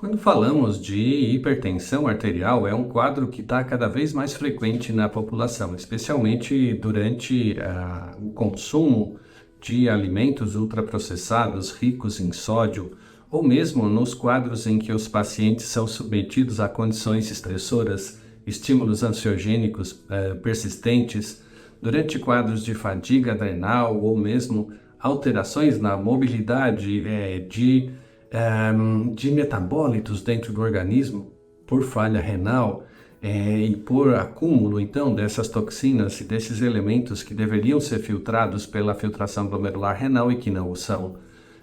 Quando falamos de hipertensão arterial, é um quadro que está cada vez mais frequente na população, especialmente durante o consumo de alimentos ultraprocessados ricos em sódio, ou mesmo nos quadros em que os pacientes são submetidos a condições estressoras, estímulos ansiogênicos persistentes, durante quadros de fadiga adrenal ou mesmo alterações na mobilidade de metabólitos dentro do organismo por falha renal e por acúmulo, então, dessas toxinas e desses elementos que deveriam ser filtrados pela filtração glomerular renal e que não o são.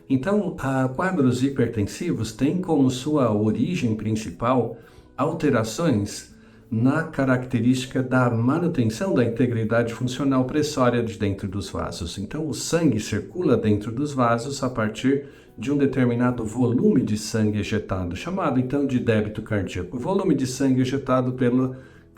Então, quadros hipertensivos têm como sua origem principal alterações na característica da manutenção da integridade funcional pressória de dentro dos vasos. Então, o sangue circula dentro dos vasos a partir de um determinado volume de sangue ejetado, chamado então de débito cardíaco. O volume de sangue ejetado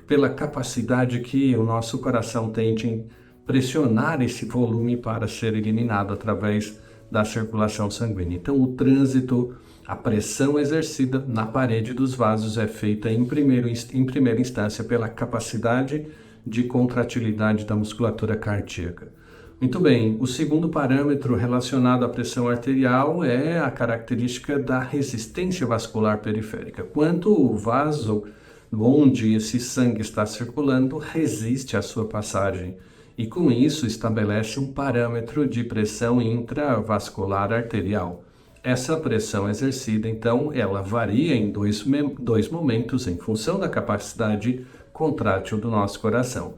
pela capacidade que o nosso coração tem de pressionar esse volume para ser eliminado através da circulação sanguínea. Então, o trânsito, a pressão exercida na parede dos vasos é feita em primeira instância pela capacidade de contratilidade da musculatura cardíaca. Muito bem, o segundo parâmetro relacionado à pressão arterial é a característica da resistência vascular periférica. Quanto o vaso onde esse sangue está circulando resiste à sua passagem e com isso estabelece um parâmetro de pressão intravascular arterial. Essa pressão exercida, então, ela varia em dois momentos em função da capacidade contrátil do nosso coração.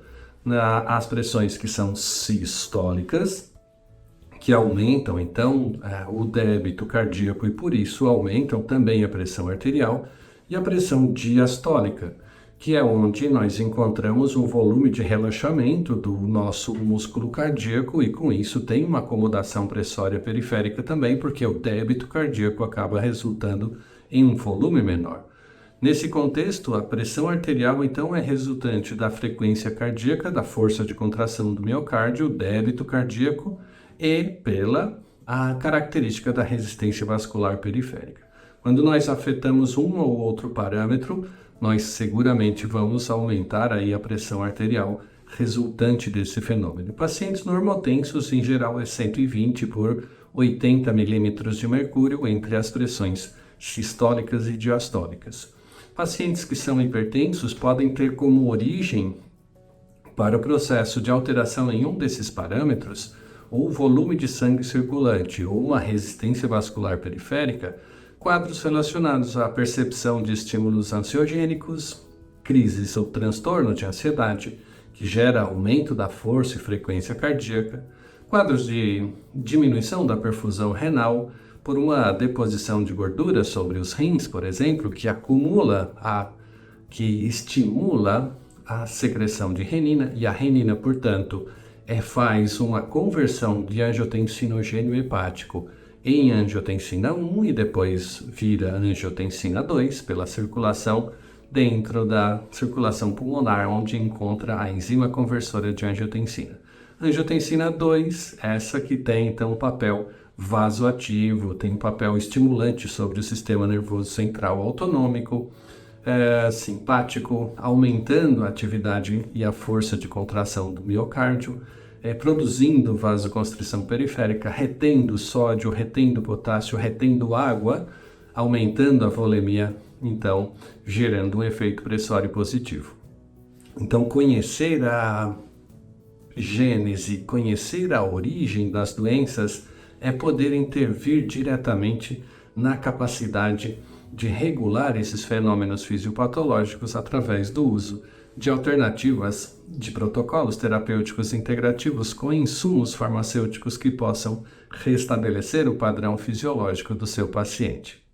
As pressões que são sistólicas, que aumentam, então, o débito cardíaco e, por isso, aumentam também a pressão arterial, e a pressão diastólica, que é onde nós encontramos um volume de relaxamento do nosso músculo cardíaco e, com isso, tem uma acomodação pressória periférica também, porque o débito cardíaco acaba resultando em um volume menor. Nesse contexto, a pressão arterial, então, é resultante da frequência cardíaca, da força de contração do miocárdio, débito cardíaco e pela característica da resistência vascular periférica. Quando nós afetamos um ou outro parâmetro, nós seguramente vamos aumentar aí a pressão arterial resultante desse fenômeno. Pacientes normotensos, em geral, é 120 por 80 milímetros de mercúrio entre as pressões sistólicas e diastólicas. Pacientes que são hipertensos podem ter como origem para o processo de alteração em um desses parâmetros ou volume de sangue circulante ou uma resistência vascular periférica, quadros relacionados à percepção de estímulos ansiogênicos, crises ou transtorno de ansiedade, que gera aumento da força e frequência cardíaca, quadros de diminuição da perfusão renal, por uma deposição de gordura sobre os rins, por exemplo, que estimula a secreção de renina, e a renina, portanto, faz uma conversão de angiotensinogênio hepático em angiotensina 1 e depois vira angiotensina 2 pela circulação dentro da circulação pulmonar, onde encontra a enzima conversora de angiotensina. Angiotensina 2, essa que tem então o papel vasoativo, tem um papel estimulante sobre o sistema nervoso central autonômico, simpático, aumentando a atividade e a força de contração do miocárdio, produzindo vasoconstrição periférica, retendo sódio, retendo potássio, retendo água, aumentando a volemia, então gerando um efeito pressório positivo. Então, conhecer a gênese, conhecer a origem das doenças é poder intervir diretamente na capacidade de regular esses fenômenos fisiopatológicos através do uso de alternativas de protocolos terapêuticos integrativos com insumos farmacêuticos que possam restabelecer o padrão fisiológico do seu paciente.